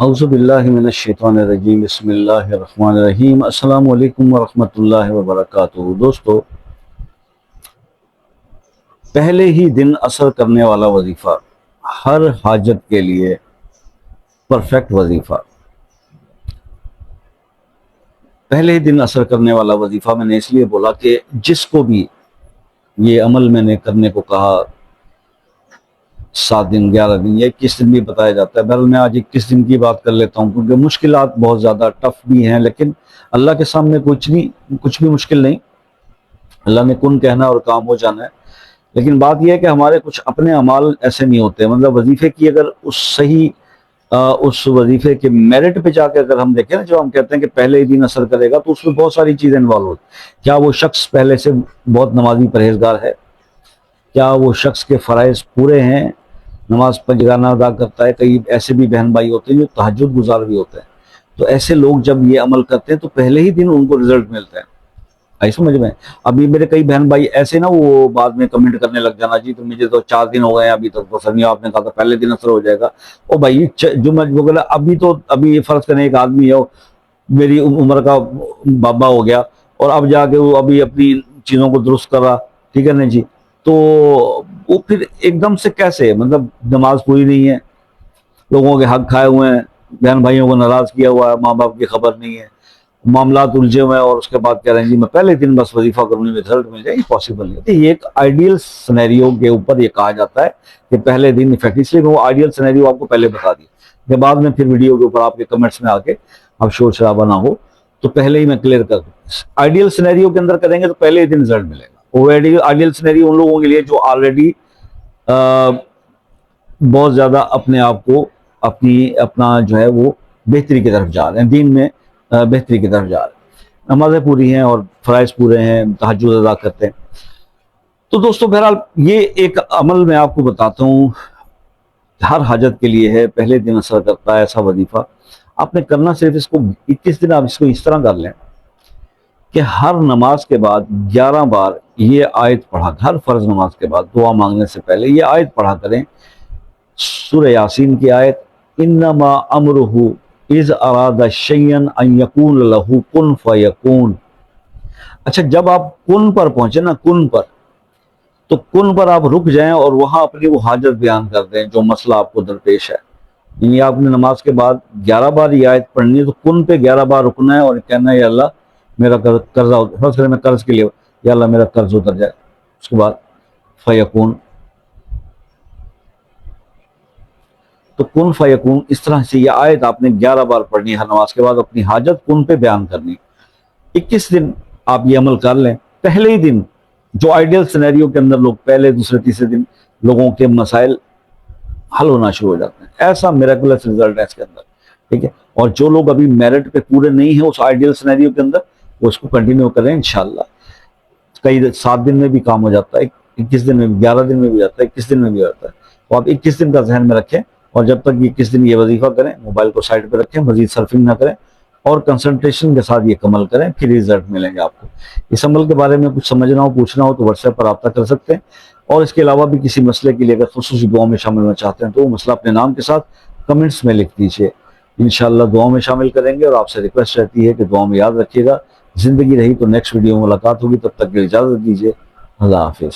اعوذ باللہ من الشیطان الرجیم بسم اللہ الرحمن الرحیم السلام علیکم ورحمۃ اللہ وبرکاتہ۔ دوستو، پہلے ہی دن اثر کرنے والا وظیفہ، ہر حاجت کے لیے پرفیکٹ وظیفہ، پہلے ہی دن اثر کرنے والا وظیفہ میں نے اس لیے بولا کہ جس کو بھی یہ عمل میں نے کرنے کو کہا 7 دن 11 دن یا 21 دن بھی بتایا جاتا ہے، بہرحال میں آج 21 دن کی بات کر لیتا ہوں کیونکہ مشکلات بہت زیادہ ٹف بھی ہیں، لیکن اللہ کے سامنے کچھ بھی مشکل نہیں۔ اللہ نے کن کہنا اور کام ہو جانا ہے۔ لیکن بات یہ ہے کہ ہمارے کچھ اپنے اعمال ایسے نہیں ہوتے، مطلب وظیفے کی اگر اس وظیفے کے میرٹ پہ جا کے اگر ہم دیکھیں نا، جو ہم کہتے ہیں کہ پہلے ہی دن اثر کرے گا، تو اس میں بہت ساری چیزیں انوالو ہوتی۔ کیا وہ شخص پہلے سے بہت نمازی پرہیزگار ہے؟ کیا وہ شخص کے فرائض پورے ہیں؟ نماز پنجگانہ ادا کرتا ہے؟ کئی ایسے بھی بہن بھائی ہوتے ہیں جو تہجد گزار بھی ہوتے ہیں، تو ایسے لوگ جب یہ عمل کرتے ہیں تو پہلے ہی دن ان کو رزلٹ ملتا ہے۔ آئی سمجھ میں؟ ابھی میرے کئی بہن بھائی ایسے نا، وہ بعد میں کمنٹ کرنے لگ جانا، جی تو مجھے تو 4 دن ہو گئے ہیں ابھی تک تو سر آپ نے کہا تھا پہلے دن اثر ہو جائے گا۔ او بھائی جو میں بولا ابھی فرض کریں ایک آدمی ہے، میری عمر کا بابا ہو گیا اور اب جا کے وہ ابھی اپنی چیزوں کو درست کر رہا، ٹھیک ہے نا جی، تو وہ پھر ایک دم سے کیسے، مطلب نماز پوری نہیں ہے، لوگوں کے حق کھائے ہوئے ہیں، بہن بھائیوں کو ناراض کیا ہوا ہے، ماں باپ کی خبر نہیں ہے، معاملات الجھے ہوئے ہیں، اور اس کے بعد کہہ رہے ہیں جی میں پہلے دن بس وظیفہ کروں گی رزلٹ مل جائے۔ یہ پاسبل نہیں ہے۔ یہ ایک آئیڈیل سینیریو کے اوپر یہ کہا جاتا ہے کہ پہلے دن افیکٹ، اس لیے میں وہ آئیڈیل سینیریو آپ کو پہلے بتا دیا کہ بعد میں پھر ویڈیو کے اوپر آپ کے کمنٹس میں آ کے اب شور شرابہ نہ ہو، تو پہلے ہی میں کلیئر کر دوں۔ آئیڈیل سینیریو کے اندر کریں گے تو پہلے ہی دن رزلٹ ملے گا۔ وہ آئیڈیل سینیریو ان لوگوں کے لیے جو آلریڈی بہت زیادہ اپنے آپ کو اپنا جو ہے وہ بہتری کی طرف جا رہے ہیں، دین میں بہتری کی طرف جا رہے ہیں، نمازیں پوری ہیں اور فرائض پورے ہیں، تہجد ادا کرتے ہیں۔ تو دوستو بہرحال یہ ایک عمل میں آپ کو بتاتا ہوں، ہر حاجت کے لیے ہے، پہلے دن اثر کرتا ہے ایسا وظیفہ۔ آپ نے کرنا صرف اس کو 21 دن آپ اس کو اس طرح کر لیں کہ ہر نماز کے بعد 11 بار یہ آیت پڑھا، ہر فرض نماز کے بعد دعا مانگنے سے پہلے یہ آیت پڑھا کریں، سورہ یاسین کی آیت، انما امرہ اذ اراد شیئا ان یکون لہ کن فیکون۔ اچھا، جب آپ کن پر پہنچے نا، کن پر، تو کن پر آپ رک جائیں اور وہاں اپنی وہ حاجت بیان کر دیں جو مسئلہ آپ کو درپیش ہے۔ یعنی آپ نے نماز کے بعد 11 بار یہ آیت پڑھنی ہے، تو کن پہ 11 بار رکنا ہے اور کہنا ہے یا اللہ میرا قرضہ، فرض کریں میں قرض کے لیے، یا اللہ میرا قرض اتر جائے، اس کے بعد فیکون، تو کن فیکون، اس طرح سے یہ آیت آپ نے 11 بار پڑھنی ہے ہر نماز کے بعد، اپنی حاجت کن پہ بیان کرنی۔ 21 دن آپ یہ عمل کر لیں، پہلے ہی دن جو آئیڈیل سینیریو کے اندر لوگ پہلے دوسرے تیسرے دن لوگوں کے مسائل حل ہونا شروع ہو جاتے ہیں، ایسا میریکولس رزلٹ ہے اس کے اندر، ٹھیک ہے۔ اور جو لوگ ابھی میرٹ پہ پورے نہیں ہیں اس آئیڈیل سینیریو کے اندر، وہ اس کو کنٹینیو کریں انشاءاللہ۔ کئی 7 دن میں بھی کام ہو جاتا ہے، 21 دن میں بھی، 11 دن میں بھی جاتا ہے، 21 دن میں بھی جاتا ہے۔ تو آپ 21 دن کا ذہن میں رکھیں، اور جب تک 21 دن یہ وظیفہ کریں، موبائل کو سائڈ پہ رکھیں، مزید سرفنگ نہ کریں، اور کنسنٹریشن کے ساتھ یہ عمل کریں، پھر رزلٹ ملیں گے آپ کو۔ اس عمل کے بارے میں کچھ سمجھنا ہو، پوچھنا ہو تو واٹس ایپ پر رابطہ کر سکتے ہیں، اور اس کے علاوہ بھی کسی مسئلے کے لیے اگر خصوصی دعاؤں میں شامل ہونا چاہتے ہیں تو وہ مسئلہ اپنے نام کے ساتھ کمنٹس میں لکھ دیجیے، انشاءاللہ دعاؤں میں شامل کریں گے۔ اور آپ سے ریکویسٹ رہتی ہے کہ دعاؤں میں یاد رکھیے گا۔ زندگی رہی تو نیکسٹ ویڈیو میں ملاقات ہوگی، تب تک کے لیے اجازت دیجیے، اللہ حافظ۔